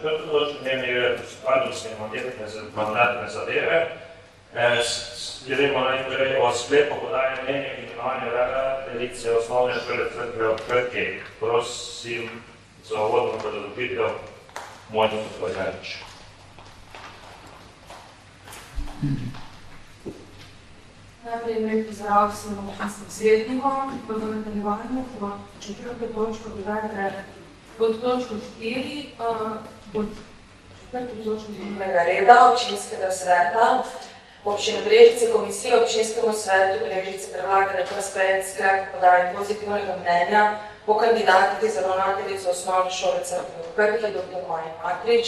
četrto točko dnevnega reda skladnosti mandatne zadeve. Gremo najprej o sklepu podajanja mnenja in imenovanja ravnateljice osnovne šole Cerkve ob Krki. Prosim za uvodno predstavitev Monika Kozarič. Najprej lep pozdrav vsem občinskim svetnikom. V nadaljevanju bo četrto točko dodajate pod točko 4, pod četrto točko dnevnega reda občinskega sveta. Občine Brežice, komisije občinskemu svetu Brežice predlaga, da razprejem sklep podaje pozitivnega mnenja po kandidatki za ravnateljico osnovne šole Cerkve ob Krki, dr. Maji Matrič,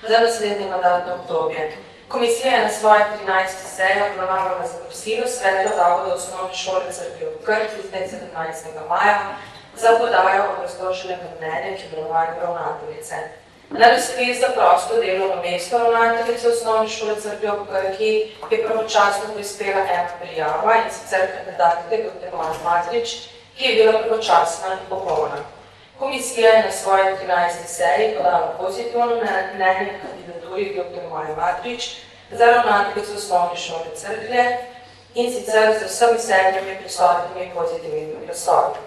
za naslednje mandatno obdobje. Komisija je na svoji 13. seji obravnavala zaprosilo Sveta zavoda osnovne šole Cerkve ob Krki z dne 17. maja za podajo obrazloženega mnenja k imenovanju ravnateljice. Na razpis za prosto delovno mesto ravnateljice osnovne šole Cerkve ob Krki je pravočasno prispela ena prijava, in sicer kandidatke dr. Maji Matrič, ki je bila pravočasna in popolna. Komisija je na svoji 13. seji podala pozitivno mnenje kandidaturi dr. Maji Matrič za ravnateljico osnovne šole Cerklje, in sicer z vsemi 7 prisotnimi pozitivnimi glasovi.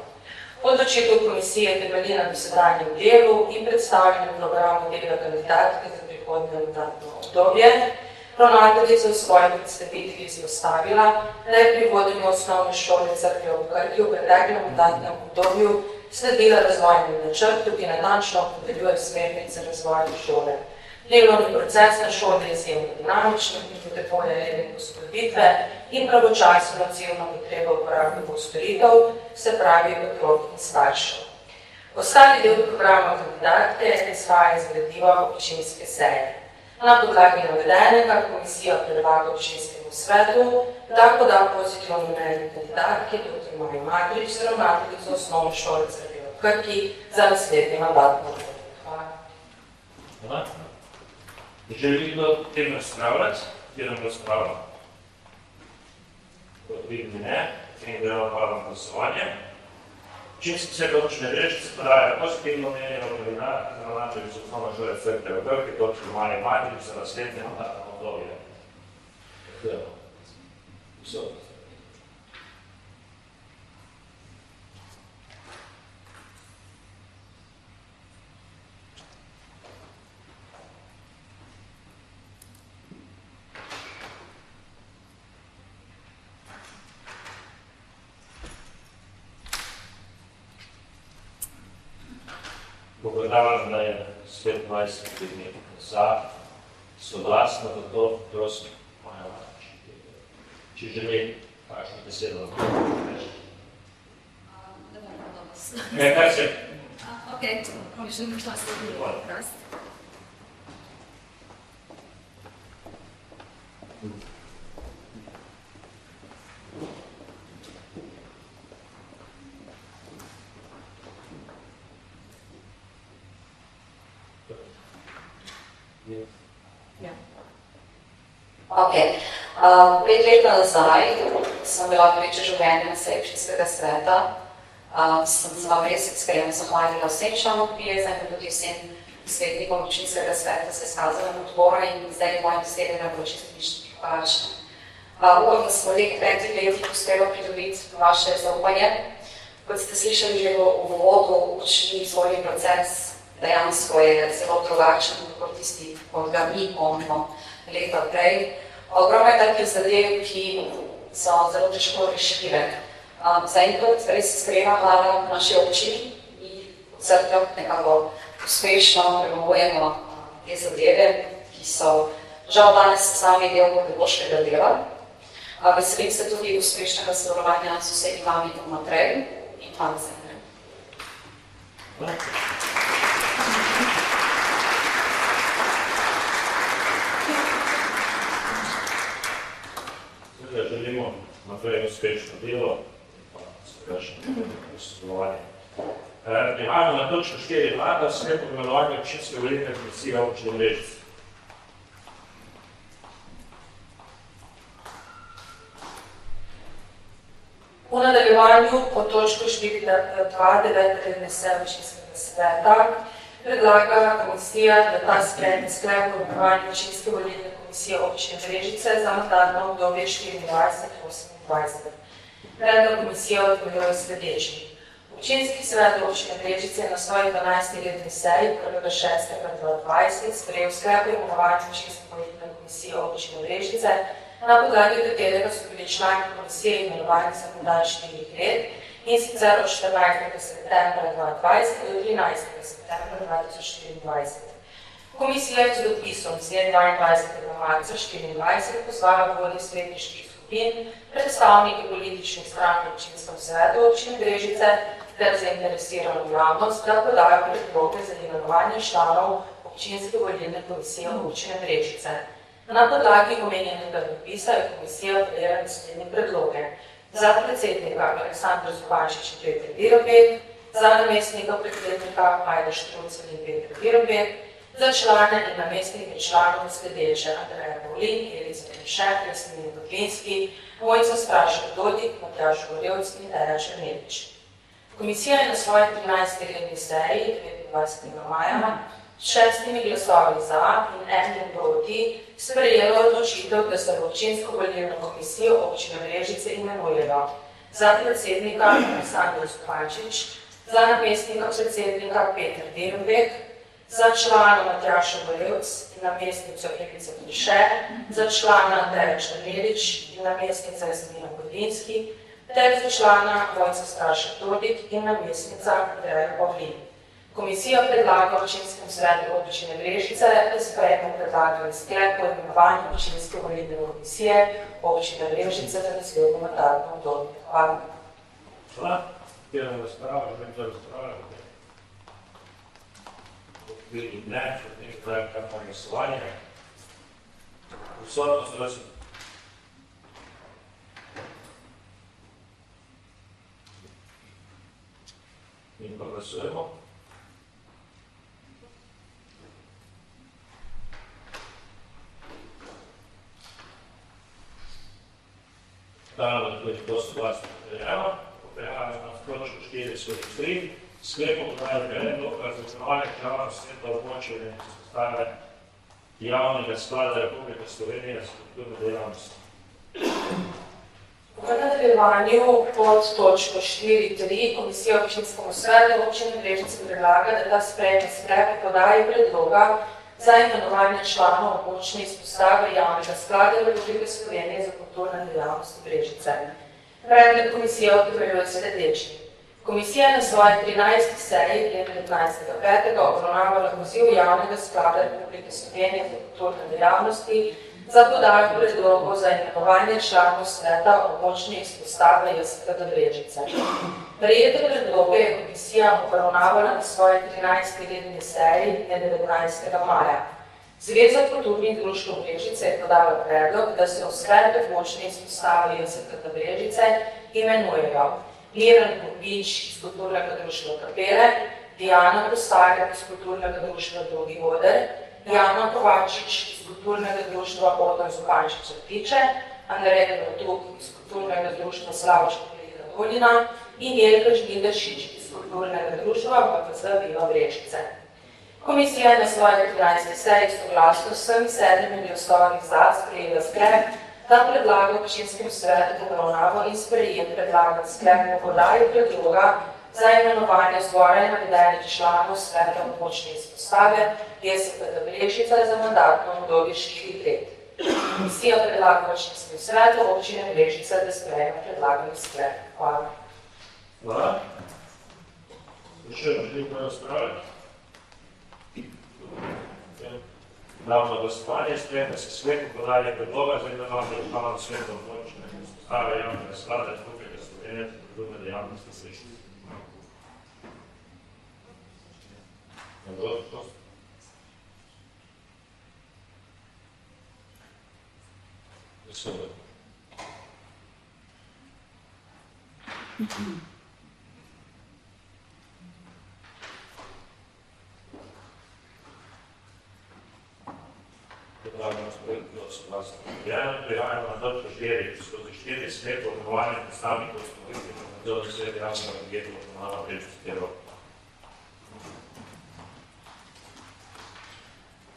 Odločitev komisije temelji na dosedanjem delu in predstavljenem programu dela kandidatke za prihodnje mandatno obdobje. Ravnateljica v svoji predstavitvi izpostavila, da je pri vodenju osnovne šole Cerkve ob Krki v preteklem mandatnem obdobju sledila razvojnemu načrtu, ki natančno opredeljuje smernice razvoja šole. Delovni proces na šoli je izjemno dinamičen in potrebuje redne pospodbitve in pravočasno odzivno potrebo uporabnikov storitev, se pravi otrok in staršev. Ostali del programa kandidatke izhaja iz gradiva občinske seje. Na podlagi navedenega komisija predlaga občinskemu svetu, da poda pozitivno mnenje kandidatke dr. Maji Matrič za ravnateljico osnovne šole Cerkve ob Krki za naslednje mandatno obdobje. Hvala. Želi kdo o tem razpravljati? Kjerom razpravljamo? Kot vidim ne, in gremo hvala na glasovanje. Občinski svet občine Brežice podaja pozitivno mnenje za ravnateljico osnovne šole Cerkve ob Krki dr. Maji Matrič za naslednje mandatno obdobje. Ugotavljam, da je 25 dni za soglasno, zato prosim, Maja Matrič. Če želi, kakšno besedo vam reči? Da bom na vas. Kaj se? Okej, želim šla se prost. Okay. 5 let nazaj sem bila priča življenja na seji občinskega sveta. Sem se vam res iskreno zahvalila vsem članom prijezem in tudi vsem svetnikom občinskega sveta za izkazano podporo in zdaj moje besede na vročinski nič drugačne. Upam, da smo v teh 5 letih uspelo pridobiti vaše zaupanje. Kot ste slišali že v uvodu, učni svoj proces dejansko je zelo drugačen kot tisti, kot ga mi pomnimo leta prej. Ogromno je takih zadev, ki so zelo težko rešljive. Zaenkrat res iskrena hvala naši občini in Cerkve nekako uspešno premagujemo te zadeve, ki so žal danes sami del pedagoškega dela. Veselim se tudi uspešnega sodelovanja s vsemi vami naprej in hvala za enkrat. Želimo naprej uspešno delo in pa sodelovanje. Prihajamo na točko 4.2, sklep o imenovanju občinske volilne komisije občine Brežice. V nadaljevanju po točko 4.2 9. redne seje občinskega sveta predlaga komisija, da ta sklep o imenovanju občinske volilne komisije občine Brežice za mandatno obdobje 24-28. Predlog komisije odgovorjuje sledeči. Občinski svet občine Brežice je na svoji 12. redni seji 1.6.2020 sprejel sklep o imenovanju občinske volilne komisije občine Brežice, na podlagi katerega so bili člani komisije imenovani za mandat 4 let, in sicer od 14. septembra 2020 do 13. septembra 2024. Komisija je z dopisom z 22. marca 2024 pozvala vodje svetniških skupin, predstavniki političnih strank v občinskem svetu občine Brežice ter zainteresirano javnost, da podajo predloge za imenovanje članov občinske volilne komisije občine Brežice. Na podlagi omenjenega dopisa je komisija prejela naslednje predloge. Za predsednika Aleksandra Zupančič in Peter Virobek, za namestnika predsednika Majda Štrucel in Peter Virobek, za člane in namestnike članov sledeče Andreja Pavlin, Eliza Prešek, Jasmin Kotlinski, Mojca Strašek Dodik, Matjaž Gorevc in Teja Černelič. Komisija je na svoji 13. redni seji 29. maja s 6 glasovi za in enim proti sprejela odločitev, da se v občinsko volilno komisijo občine Brežice imenujejo za predsednika Aleksandra Zupančič, za namestnika predsednika Peter Virobek, za člana Matjaša Gorevc in namestnico Eliza Prešek, za člana Teja Černelič in namestnica Jasmina Kotlinski, ter za člana Mojca Strašek Dodik in namestnica Andreja Pavlin. Komisija predlaga občinskem svetu občine Brežice, da sprejme predlagani sklep o imenovanju občinske volilne komisije občine Brežice za naslednjo mandatno obdobje. Hvala. Hvala. Odpiram razpravo, želim za razpravo. Vidim ne, potem pravim kakvo glasovanje. Vsotnost razum. In pa glasujemo. Dano da tudi to soglasno preverjamo. Prehajamo na točko 4.3. Sklep o podajanju predloga za imenovanje članov sveta območja izpostave javnega sklada Republike Slovenije za kulturne dejavnosti. V nadaljevanju pod točko 4.3 Komisija občinskemu svetu občine Brežice predlaga, da ta sprejme sklep o podaji predloga za imenovanje članov območne izpostave javnega sklada Republike Slovenije za kulturne dejavnosti Brežice. Predlog komisije odgovorjuje sledeči. Komisija je na svoji 13. seji 19.5. obravnavala poziv javnega sklada Republike Slovenije za kulturne dejavnosti za podajo predlogov za imenovanje članov sveta območne izpostave JSKD Brežice. Prejete predloge je komisija obravnavala na svoji 13. redni seji 19. maja. Zveza kulturnih društev Brežice je podala predlog, da se v sklep območne izpostave JSKD Brežice imenujejo Miran Kupič iz kulturnega društva Kapele, Diana Kostarjak iz kulturnega društva Drugi Oder, Jana Kovačič iz kulturnega društva Odor Zupančič Rtiče, Andrej Vrtuk iz kulturnega društva Slavočka Velika Dolina in Jelka Žnideršič iz kulturnega društva BPZ Viva Brežice. Komisija je na svoji 13. seji soglasno s vsemi 7 glasovi za sprejela sklep, da predlaga občinskem svetu obravnavo in sprejem predlagan sklep o podaji predloga za imenovanje zgoraj navedenih članov sveta območne izpostave JSKD Brežice za mandatno obdobje 4 let. Komisija predlaga občinskem svetu občine Brežice, da sprejme predlagani sklep. Hvala. Hvala. Še želim kaj razpravljati? Damo na glasovanje, sprejme se sklep o podaji predloga za imenovanje članov sveta območne izpostave javnega sklada Republike Slovenije za kulturne dejavnosti Brežice. Prihajamo na točko 4 sklep o imenovanju predstavnikov ustanovitve nadzornega sveta javnega podjetja Komunalna Brežice Rok.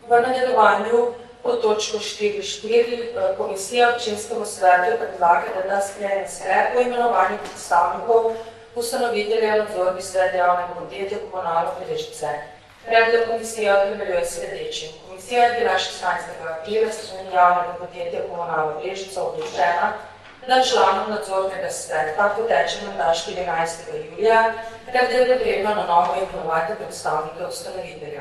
V nadaljevanju pod točko 4.4 komisija občinskemu svetu predlaga, da da sklene sklep o imenovanju predstavnikov ustanovitelja nadzorni svet javnega podjetja Komunalno Brežice. Predlog komisije utemeljuje sledečim. Komisija je bila 16. aprila s strani javnega podjetja Komunalna Brežica odločena, da članom nadzornega sveta poteče mandat 14. julija, ker da je potrebno na novo imenovati predstavnike ustanovitelja.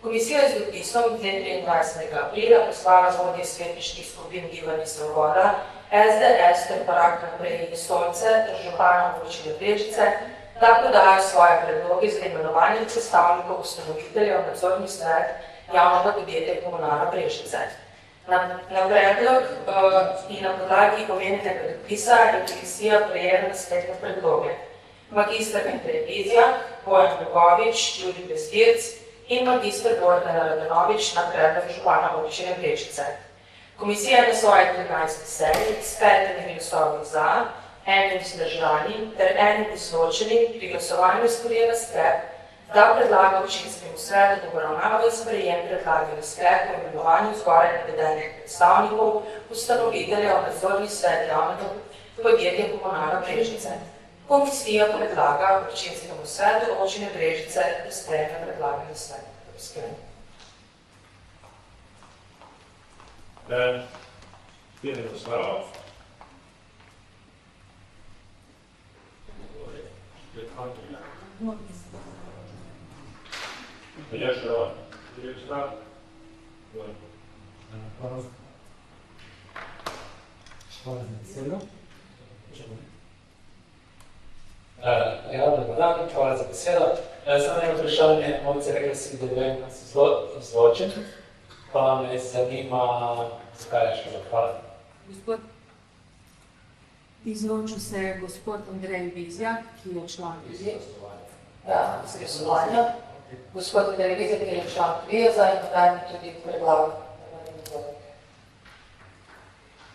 Komisija je z dopisom 23. aprila poslala vodje svetniških skupin Gibanja Svoboda, SDS ter korak naprej iz Stolce ter župana občine Brežice, da podajo svoje predloge za imenovanje predstavnikov ustanovitelja v nadzorni svet javnega podjetja Komunalna Brežice. Na predlog in na podlagi omenjenega dopisa je komisija prejela naslednje predloge. Magister Andrej Bizjak, Bojan Bogovič, Jurij Bezdirc in magister Bojan Radanovič na predlog župana občine Brežice. Komisija je na svoji 13. seji s 5 glasovi za, 1 vzdržanim ter 1 izločenim pri glasovanju sprejela sklep, da predlaga občinskemu svetu, da obravnava in sprejem predlagani sklep o imenovanju zgoraj navedenih predstavnikov ustanovitelja v nadzorni svet javnega podjetja Komunalna Brežice. Komisija predlaga občinskemu svetu občine Brežice, da sprejme predlagani sklep. Pijene razpravo. Veljaš da direktor? Hvala za besedo. Dobar dan, hvala za besedo. Samo eno vprašanje, mogoče rekla si, da vem, da si izločen, pa me zanima, zakaj je šlo. Hvala. Gospod, izločil se je gospod Andrej Bizjak, ki je član Da, z glasovanja. Gospod Andrej Bizjak, ki je član Kveza in podajem tudi predlago.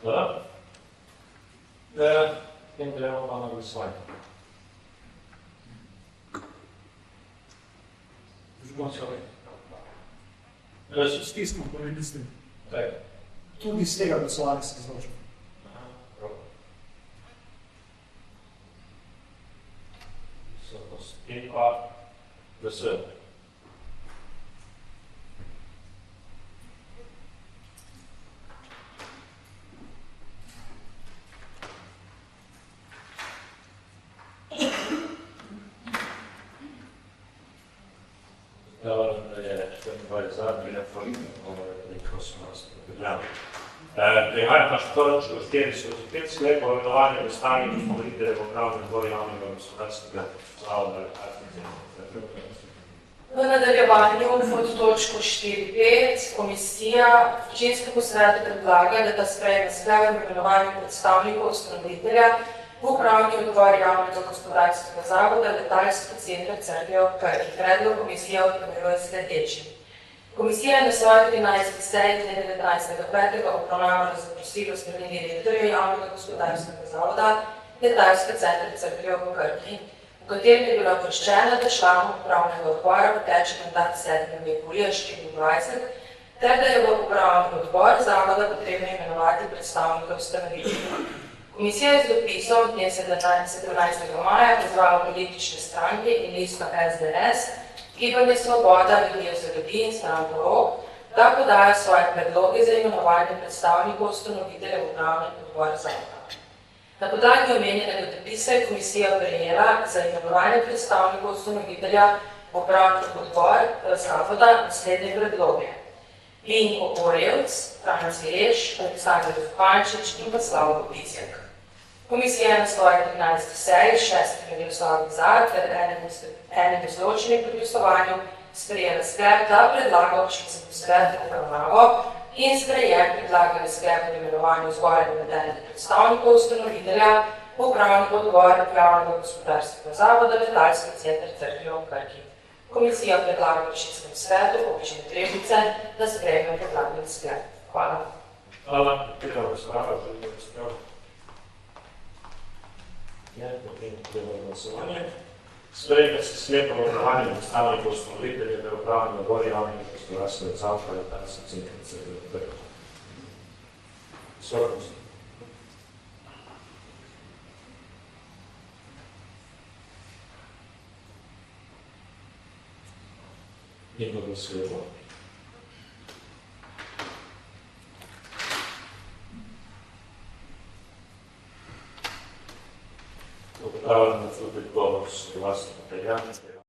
Dobro. Potem gremo pa na glasovanje. Stismo, pa ne mislim. Tako. Tudi iz tega glasovanja se izločil. In pa glasujem. Dobro, da je 24 za, bila forma, neko smo nas pripravili. Prihajam pa 4/5 sklep o imenovanju predstavnikov ustanovitelja v upravnem odboru javnega gospodarskega zavoda V nadaljevanju pod točko 4.5 komisija občinskemu svetu predlaga, da sprejme sklep o imenovanju predstavnikov ustanovitelja v upravni odbor javnega gospodarskega zavoda Letalski center Cerklje ob Krki. Predlog komisija utemeljuje sledečim. Komisija je na svoji 13. seji 19.5. obravnavala zaprosilo strani direktorja javnega gospodarskega zavoda Letalski center Cerklje ob Krki, v katerem je bila obveščena, da članom upravnega odbora poteče mandat 7. julija 2024, ter da je v upravni odbor zavoda potrebno imenovati predstavnika ustanovitelja. Komisija je z dopisom dne 17. maja pozvala politične stranke in listo SDS, Gibanje Svoboda, Ljudje za ljudi in stranko ROK, da podajo svoje predloge za imenovanje predstavnikov ustanovitelja v upravni odbor zavoda. Na podlagi omenjenega dopisa je komisija prejela za imenovanje predstavnikov ustanovitelja v upravni odbor zavoda naslednje predloge. Vinko Orevc, Franc Vireš, Aleksandar Zupančič in pa Slavko Bizjak. Komisija je na svoji 13. seji 6 glasovi za ter enim izločenim pri glasovanju sprejela sklep, da predlaga občinskemu svetu obravnavo in sprejem predlagani sklep o imenovanju zgoraj navedenih predstavnikov ustanovitelja v upravni odbor javnega gospodarskega zavoda Letalski center Cerklje ob Krki. Komisija predlaga občinskemu svetu občine Brežice, da sprejme predlagani sklep. Hvala. Hvala. Petra razprava, želim razpravo. Ne, potem treba glasovanje. Sprejme se sklep o imenovanju predstavnikov ustanovitelja v upravnem odboru javnega gospodarskega zavoda Tanjska Cinkarnica d.d. Sornost. In bo glasujemo. Ugotavljam, da tudi govor s vlastnim materialom.